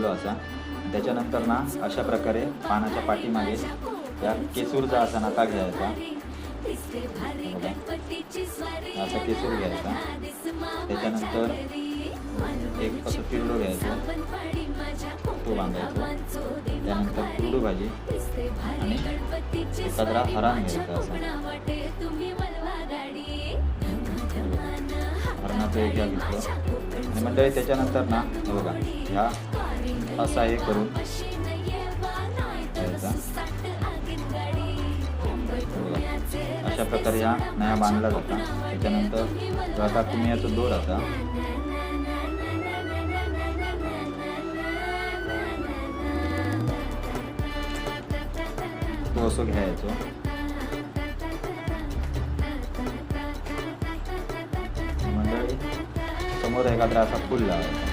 असा. त्याच्यानंतर ना अशा प्रकारे पानाच्या पाठीमागे या केसूरचा असा नाका घ्यायचा. बघा असा केसूर घ्यायचा. त्याच्यानंतर एक असं तिरडो घ्यायचं, तो बांधायचा. त्यानंतर कुरडू भाजी आणि एखादा हरण घ्यायचा असा. हरणाचं एक घ्या घेतलं आणि मंडळी त्याच्यानंतर ना बघा ह्या असा हे करून घ्यायचा. अशा प्रकारे ह्या नया बांधला जाता. त्याच्यानंतर आता तुम्ही याचा दोर आता तो असं घ्यायचो. मंडळी समोर एखादा असा फुल लावायचा.